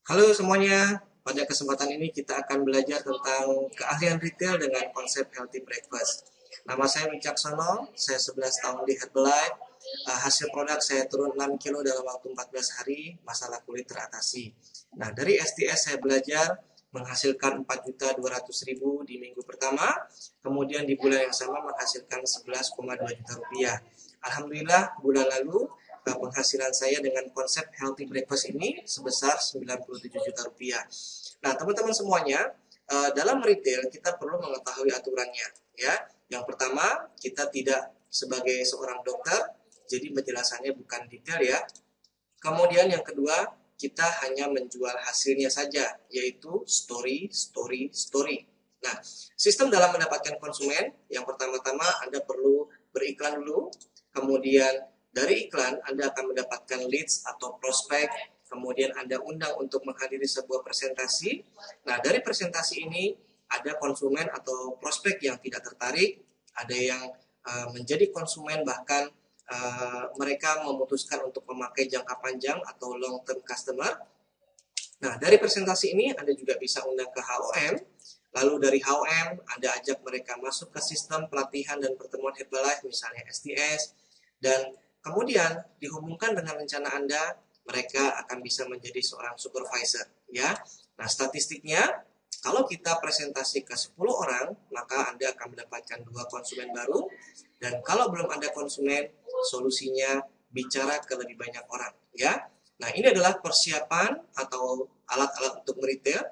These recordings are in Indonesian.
Halo semuanya, pada kesempatan ini kita akan belajar tentang keahlian retail dengan konsep healthy breakfast. Nama saya Wicaksono, saya 11 tahun di Herbalife. Hasil produk saya turun 6 kilo dalam waktu 14 hari, masalah kulit teratasi. Nah, dari STS saya belajar menghasilkan 4.200.000 di minggu pertama, kemudian di bulan yang sama menghasilkan 11,2 juta rupiah. Alhamdulillah, bulan lalu penghasilan saya dengan konsep healthy breakfast ini sebesar 97 juta rupiah. Nah, teman-teman semuanya, dalam retail kita perlu mengetahui aturannya, ya. Yang pertama, kita tidak sebagai seorang dokter, jadi penjelasannya bukan detail ya. Kemudian yang kedua, kita hanya menjual hasilnya saja, yaitu story, story, story. Nah, sistem dalam mendapatkan konsumen, yang pertama-tama Anda perlu beriklan dulu, kemudian dari iklan Anda akan mendapatkan leads atau prospek, kemudian Anda undang untuk menghadiri sebuah presentasi. Nah, dari presentasi ini ada konsumen atau prospek yang tidak tertarik, ada yang menjadi konsumen, bahkan mereka memutuskan untuk memakai jangka panjang atau long term customer. Nah, dari presentasi ini Anda juga bisa undang ke HOM. Lalu dari HOM Anda ajak mereka masuk ke sistem pelatihan dan pertemuan Herbalife, misalnya STS, dan kemudian dihubungkan dengan rencana Anda, mereka akan bisa menjadi seorang supervisor, ya. Nah, statistiknya kalau kita presentasi ke 10 orang, maka Anda akan mendapatkan 2 konsumen baru, dan kalau belum ada konsumen, solusinya bicara ke lebih banyak orang, ya. Nah, ini adalah persiapan atau alat-alat untuk meretail.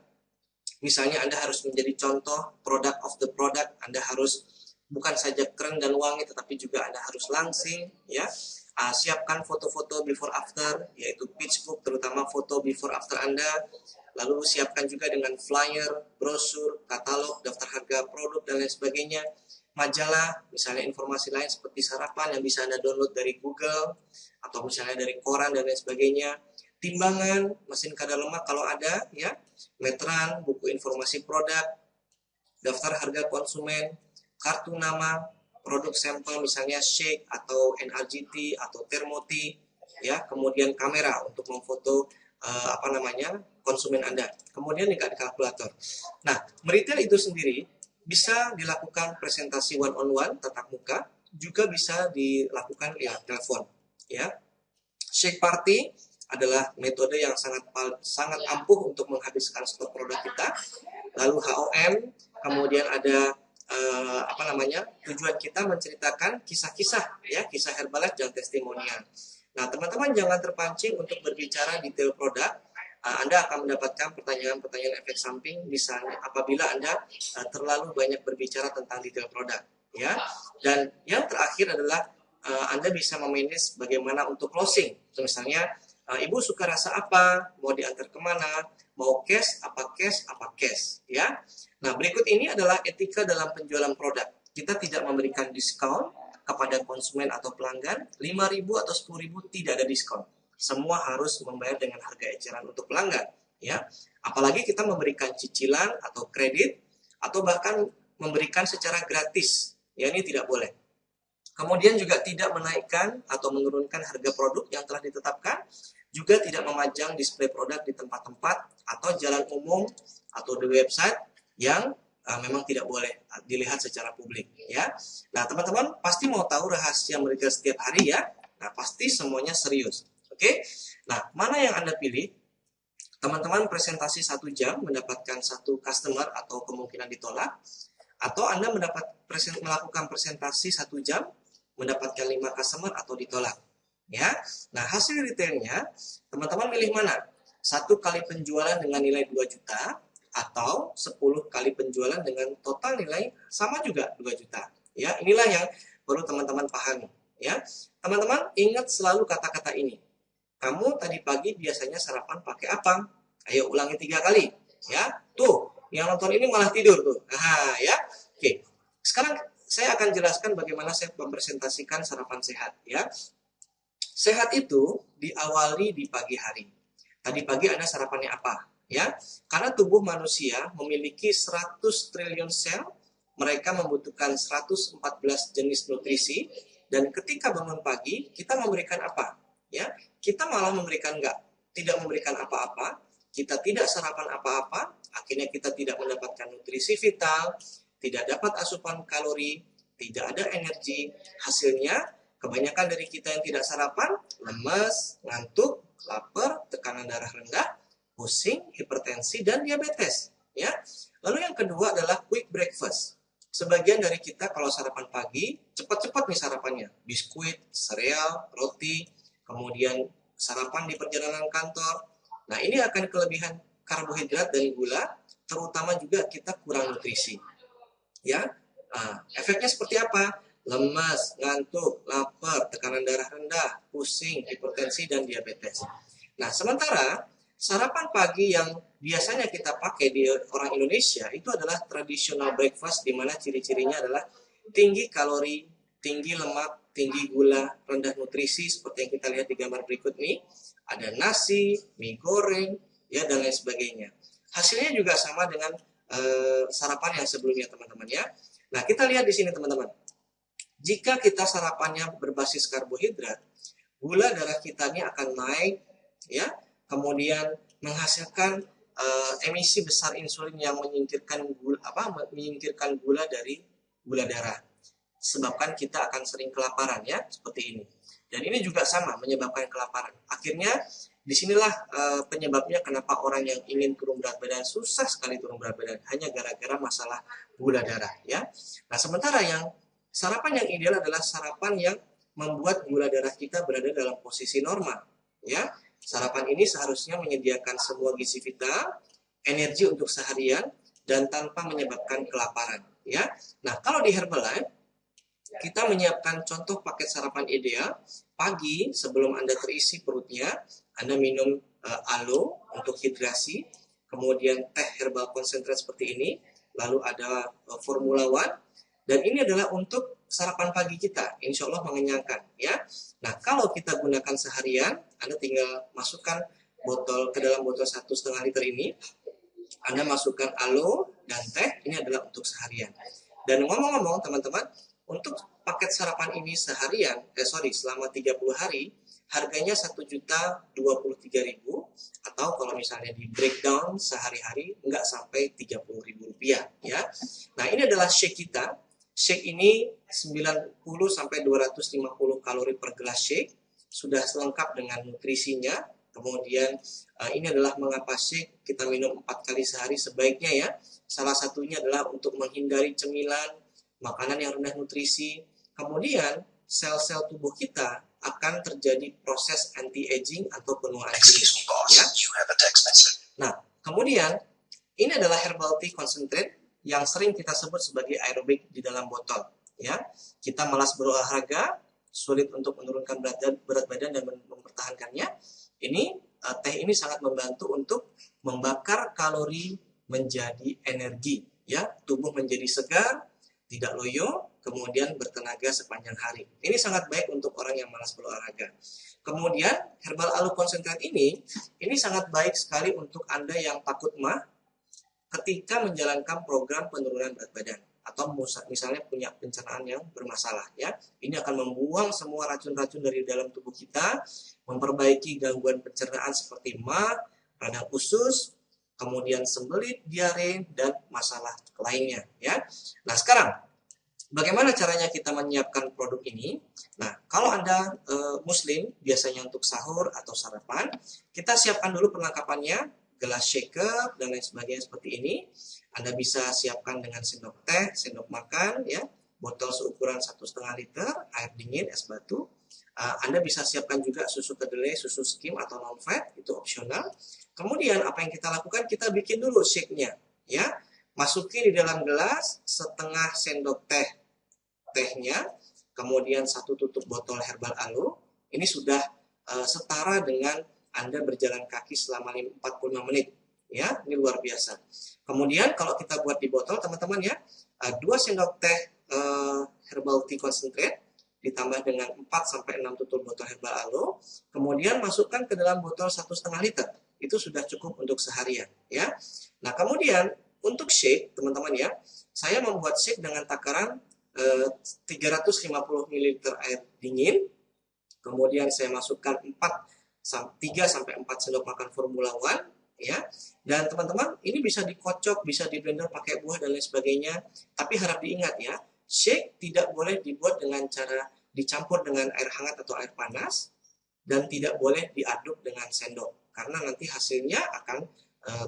Misalnya Anda harus menjadi contoh product of the product, Anda harus bukan saja keren dan wangi, tetapi juga Anda harus langsing, ya. Siapkan foto-foto before after, yaitu pitch book, terutama foto before after Anda. Lalu siapkan juga dengan flyer, brosur, katalog, daftar harga produk, dan lain sebagainya. Majalah, misalnya informasi lain seperti sarapan yang bisa Anda download dari Google, atau misalnya dari koran, dan lain sebagainya. Timbangan, mesin kadar lemak kalau ada, ya. Meteran, buku informasi produk, daftar harga konsumen, kartu nama, produk sampel misalnya Shake atau NRGT atau Thermoti, ya. Kemudian kamera untuk memfoto konsumen Anda. Kemudian juga kalkulator. Nah, meretail itu sendiri bisa dilakukan presentasi one on one tatap muka, juga bisa dilakukan lewat telepon, ya. Shake party adalah metode yang sangat ampuh untuk menghabiskan stok produk kita. Lalu HOM, kemudian ada tujuan kita menceritakan kisah-kisah, ya, kisah Herbalife dan testimonial. Nah, teman-teman jangan terpancing untuk berbicara detail produk. Anda akan mendapatkan pertanyaan-pertanyaan efek samping, misalnya apabila Anda terlalu banyak berbicara tentang detail produk, ya. Dan yang terakhir adalah Anda bisa memanage bagaimana untuk closing. Misalnya, Ibu suka rasa apa, mau diantar kemana, mau cash, apa cash, ya. Nah, berikut ini adalah etika dalam penjualan produk. Kita tidak memberikan diskon kepada konsumen atau pelanggan, 5.000 atau 10.000 tidak ada diskon. Semua harus membayar dengan harga eceran untuk pelanggan, ya. Apalagi kita memberikan cicilan atau kredit atau bahkan memberikan secara gratis, ya, ini tidak boleh. Kemudian juga tidak menaikkan atau menurunkan harga produk yang telah ditetapkan, juga tidak memajang display produk di tempat-tempat atau jalan umum atau di website yang memang tidak boleh dilihat secara publik, ya. Nah, teman-teman pasti mau tahu rahasia mereka setiap hari, ya. Nah, pasti semuanya serius. Oke. Nah, mana yang Anda pilih? Teman-teman presentasi 1 jam mendapatkan 1 customer atau kemungkinan ditolak, atau Anda melakukan presentasi 1 jam mendapatkan 5 customer atau ditolak, ya. Nah, hasil retailnya teman-teman milih mana? 1 kali penjualan dengan nilai 2 juta atau 10 kali penjualan dengan total nilai sama juga 2 juta. Ya, inilah yang perlu teman-teman pahami, ya. Teman-teman ingat selalu kata-kata ini. Kamu tadi pagi biasanya sarapan pakai apa? Ayo ulangi 3 kali, ya. Tuh, yang nonton ini malah tidur tuh. Nah, ya. Oke. Sekarang saya akan jelaskan bagaimana saya mempresentasikan sarapan sehat, ya. Sehat itu diawali di pagi hari. Tadi pagi Anda sarapannya apa, ya? Karena tubuh manusia memiliki 100 triliun sel, mereka membutuhkan 114 jenis nutrisi, dan ketika bangun pagi kita memberikan apa, ya? Kita malah tidak memberikan apa-apa, kita tidak sarapan apa-apa, akhirnya kita tidak mendapatkan nutrisi vital, tidak dapat asupan kalori, tidak ada energi. Hasilnya, kebanyakan dari kita yang tidak sarapan, lemas, ngantuk, lapar, tekanan darah rendah, pusing, hipertensi, dan diabetes. Ya. Lalu yang kedua adalah quick breakfast. Sebagian dari kita kalau sarapan pagi, cepat-cepat nih sarapannya. Biskuit, sereal, roti, kemudian sarapan di perjalanan kantor. Nah, ini akan kelebihan karbohidrat dan gula, terutama juga kita kurang nutrisi. Ya, efeknya seperti apa? Lemas, ngantuk, lapar, tekanan darah rendah, pusing, hipertensi, dan diabetes. Nah, sementara sarapan pagi yang biasanya kita pakai di orang Indonesia itu adalah traditional breakfast, di mana ciri-cirinya adalah tinggi kalori, tinggi lemak, tinggi gula, rendah nutrisi seperti yang kita lihat di gambar berikut ini. Ada nasi, mie goreng, ya, dan lain sebagainya. Hasilnya juga sama dengan sarapan yang sebelumnya, teman-teman, ya. Nah, kita lihat di sini, teman-teman. Jika kita sarapannya berbasis karbohidrat, gula darah kita ini akan naik, ya, kemudian menghasilkan emisi besar insulin yang menyingkirkan gula dari gula darah. Sebabkan kita akan sering kelaparan, ya, seperti ini. Dan ini juga sama menyebabkan kelaparan. Akhirnya disinilah penyebabnya kenapa orang yang ingin turun berat badan susah sekali turun berat badan, hanya gara-gara masalah gula darah, ya. Nah, sementara yang sarapan yang ideal adalah sarapan yang membuat gula darah kita berada dalam posisi normal, ya. Sarapan ini seharusnya menyediakan semua gizi vital, energi untuk seharian, dan tanpa menyebabkan kelaparan, ya. Nah, kalau di Herbalife kita menyiapkan contoh paket sarapan ideal. Pagi sebelum Anda terisi perutnya, Anda minum aloe untuk hidrasi, kemudian teh herbal konsentrat seperti ini, lalu ada Formula One, dan ini adalah untuk sarapan pagi kita, insya Allah mengenyangkan, ya. Nah, kalau kita gunakan seharian, Anda tinggal masukkan botol ke dalam botol 1,5 liter ini, Anda masukkan aloe dan teh, ini adalah untuk seharian. Dan ngomong-ngomong, teman-teman, untuk paket sarapan ini selama 30 hari, harganya Rp1.023.000, atau kalau misalnya di breakdown sehari-hari, nggak sampai Rp30.000, ya. Nah, ini adalah shake kita. Shake ini 90-250 kalori per gelas shake, sudah lengkap dengan nutrisinya. Kemudian ini adalah mengapa shake kita minum 4 kali sehari sebaiknya, ya. Salah satunya adalah untuk menghindari cemilan, makanan yang rendah nutrisi. Kemudian sel-sel tubuh kita akan terjadi proses anti-aging atau penuaan dini, ya. Nah, kemudian ini adalah herbal tea concentrate yang sering kita sebut sebagai aerobik di dalam botol, ya. Kita malas berolahraga, sulit untuk menurunkan berat badan dan mempertahankannya. Teh ini sangat membantu untuk membakar kalori menjadi energi, ya. Tubuh menjadi segar, tidak loyo, kemudian bertenaga sepanjang hari. Ini sangat baik untuk orang yang malas berolahraga. Kemudian herbal aloe konsentrat ini sangat baik sekali untuk Anda yang takut mah ketika menjalankan program penurunan berat badan, atau misalnya punya pencernaan yang bermasalah, ya. Ini akan membuang semua racun-racun dari dalam tubuh kita, memperbaiki gangguan pencernaan seperti mah, radang usus, kemudian sembelit, diare, dan masalah lainnya, ya. Nah, sekarang bagaimana caranya kita menyiapkan produk ini? Nah, kalau Anda Muslim, biasanya untuk sahur atau sarapan, kita siapkan dulu perlengkapannya, gelas shaker, dan lain sebagainya seperti ini. Anda bisa siapkan dengan sendok teh, sendok makan, ya, botol seukuran 1,5 liter, air dingin, es batu. Anda bisa siapkan juga susu kedelai, susu skim atau non-fat, itu opsional. Kemudian apa yang kita lakukan, kita bikin dulu shake-nya, ya. Masukin di dalam gelas setengah sendok tehnya, kemudian 1 tutup botol herbal aloe. Ini sudah setara dengan Anda berjalan kaki selama 45 menit, ya. Ini luar biasa. Kemudian kalau kita buat di botol, teman-teman, ya, 2 sendok teh herbal tea concentrate ditambah dengan 4-6 tutup botol herbal aloe, kemudian masukkan ke dalam botol 1,5 liter. Itu sudah cukup untuk seharian, ya. Nah, kemudian untuk shake, teman-teman, ya, saya membuat shake dengan takaran 350 ml air dingin, kemudian saya masukkan 3-4 sendok makan Formula One, ya, Dan teman-teman, ini bisa dikocok, bisa di blender pakai buah dan lain sebagainya. Tapi harap diingat ya, shake tidak boleh dibuat dengan cara dicampur dengan air hangat atau air panas, dan tidak boleh diaduk dengan sendok, karena nanti hasilnya akan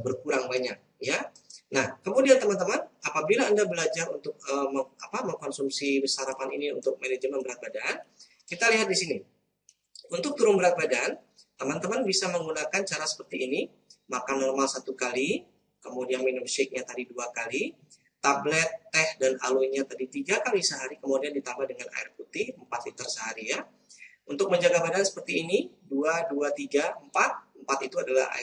berkurang banyak ya. Nah, kemudian teman-teman, apabila Anda belajar untuk mengkonsumsi sarapan ini untuk manajemen berat badan, kita lihat di sini. Untuk turun berat badan, teman-teman bisa menggunakan cara seperti ini, makan normal 1 kali, kemudian minum shake-nya tadi 2 kali, tablet teh dan aloe-nya tadi 3 kali sehari, kemudian ditambah dengan air putih 4 liter sehari ya. Untuk menjaga badan seperti ini, 2, 2, 3, 4 itu adalah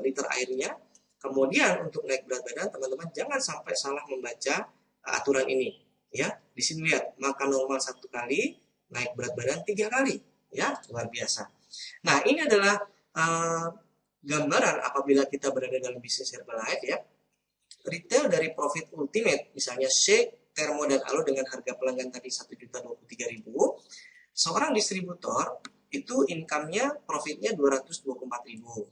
liter airnya. Kemudian untuk naik berat badan, teman-teman jangan sampai salah membaca aturan ini. Ya, di sini lihat, makan normal 1 kali, naik berat badan 3 kali. Ya, luar biasa. Nah, ini adalah gambaran apabila kita berada dalam bisnis Herbalife ya. Retail dari Profit Ultimate, misalnya shake, termo, dan aloe dengan harga pelanggan tadi 1.023.000. Seorang distributor itu income-nya, profitnya 224.000.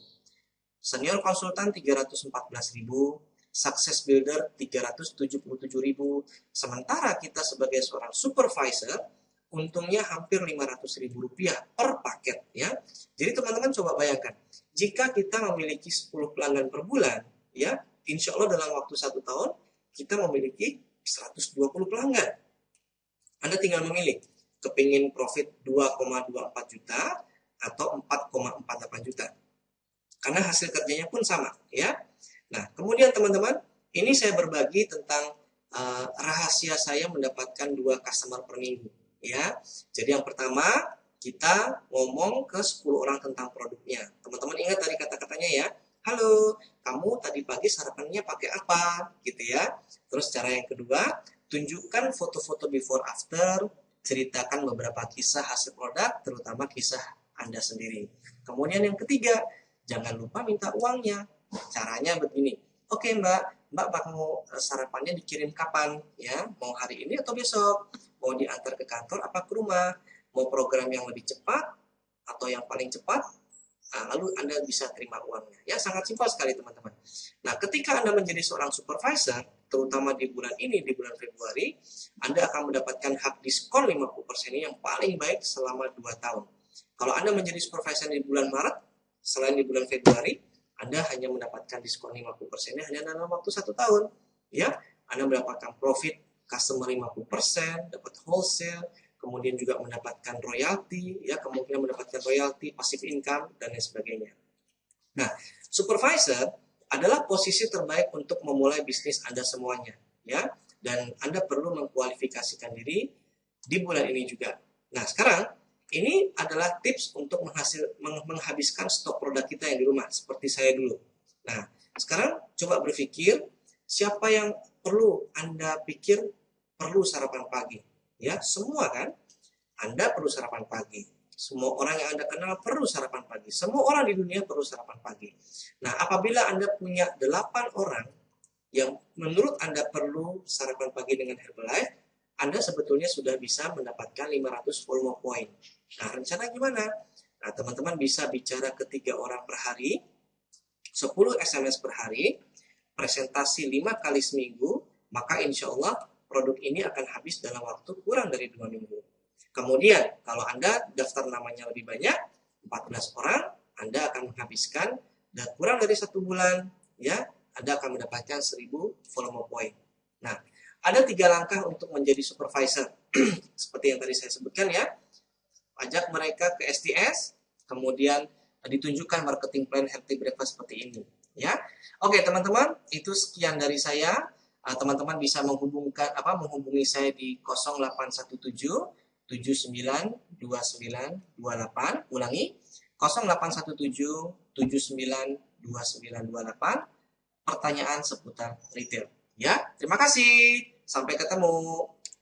Senior konsultan 314.000, success builder 377.000. Sementara kita sebagai seorang supervisor untungnya hampir 500.000 rupiah per paket ya. Jadi teman-teman coba bayangkan, jika kita memiliki 10 pelanggan per bulan ya, insya Allah dalam waktu 1 tahun kita memiliki 120 pelanggan. Anda tinggal memilih, kepingin profit 2,24 juta atau 4,48 juta. Karena hasil kerjanya pun sama ya. Nah, kemudian teman-teman, ini saya berbagi tentang rahasia saya mendapatkan 2 customer per minggu ya. Jadi yang pertama, kita ngomong ke 10 orang tentang produknya. Teman-teman ingat tadi kata-katanya ya. Halo, kamu tadi pagi sarapannya pakai apa? Gitu ya. Terus cara yang kedua, tunjukkan foto-foto before after, ceritakan beberapa kisah hasil produk, terutama kisah Anda sendiri. Kemudian yang ketiga, jangan lupa minta uangnya. Caranya begini. Oke Mbak mau sarapannya dikirim kapan? Ya, mau hari ini atau besok? Mau diantar ke kantor apa ke rumah? Mau program yang lebih cepat atau yang paling cepat? Nah, lalu Anda bisa terima uangnya. Ya, sangat simpel sekali teman-teman. Nah, ketika Anda menjadi seorang supervisor, terutama di bulan ini, di bulan Februari, Anda akan mendapatkan hak diskon 50% yang paling baik selama 2 tahun. Kalau Anda menjadi supervisor di bulan Maret, selain di bulan Februari, Anda hanya mendapatkan diskon 50%-nya hanya dalam waktu 1 tahun. Ya, Anda mendapatkan profit customer 50%, dapat wholesale, kemudian juga mendapatkan royalti, ya kemungkinan mendapatkan royalti, passive income, dan lain sebagainya. Nah, supervisor adalah posisi terbaik untuk memulai bisnis Anda semuanya, ya. Dan Anda perlu mengkualifikasikan diri di bulan ini juga. Nah, sekarang ini adalah tips untuk menghabiskan stok produk kita yang di rumah, seperti saya dulu. Nah, sekarang coba berpikir, siapa yang perlu Anda pikir perlu sarapan pagi? Ya, semua kan? Anda perlu sarapan pagi. Semua orang yang Anda kenal perlu sarapan pagi. Semua orang di dunia perlu sarapan pagi. Nah, apabila Anda punya 8 orang yang menurut Anda perlu sarapan pagi dengan Herbalife, Anda sebetulnya sudah bisa mendapatkan 500 volume point. Nah, rencana gimana? Nah, teman-teman bisa bicara ke 3 orang per hari, 10 SMS per hari, presentasi 5 kali seminggu, maka insya Allah produk ini akan habis dalam waktu kurang dari 2 minggu. Kemudian, kalau Anda daftar namanya lebih banyak, 14 orang, Anda akan menghabiskan dan kurang dari 1 bulan, ya, Anda akan mendapatkan 1000 volume point. Nah, ada 3 langkah untuk menjadi supervisor. Seperti yang tadi saya sebutkan ya, ajak mereka ke STS, kemudian ditunjukkan marketing plan healthy breakfast seperti ini. Ya, oke teman-teman, itu sekian dari saya. Teman-teman bisa menghubungi saya di 0817 792928. Ulangi, 0817 792928. Pertanyaan seputar retail. Ya, terima kasih. Sampai ketemu.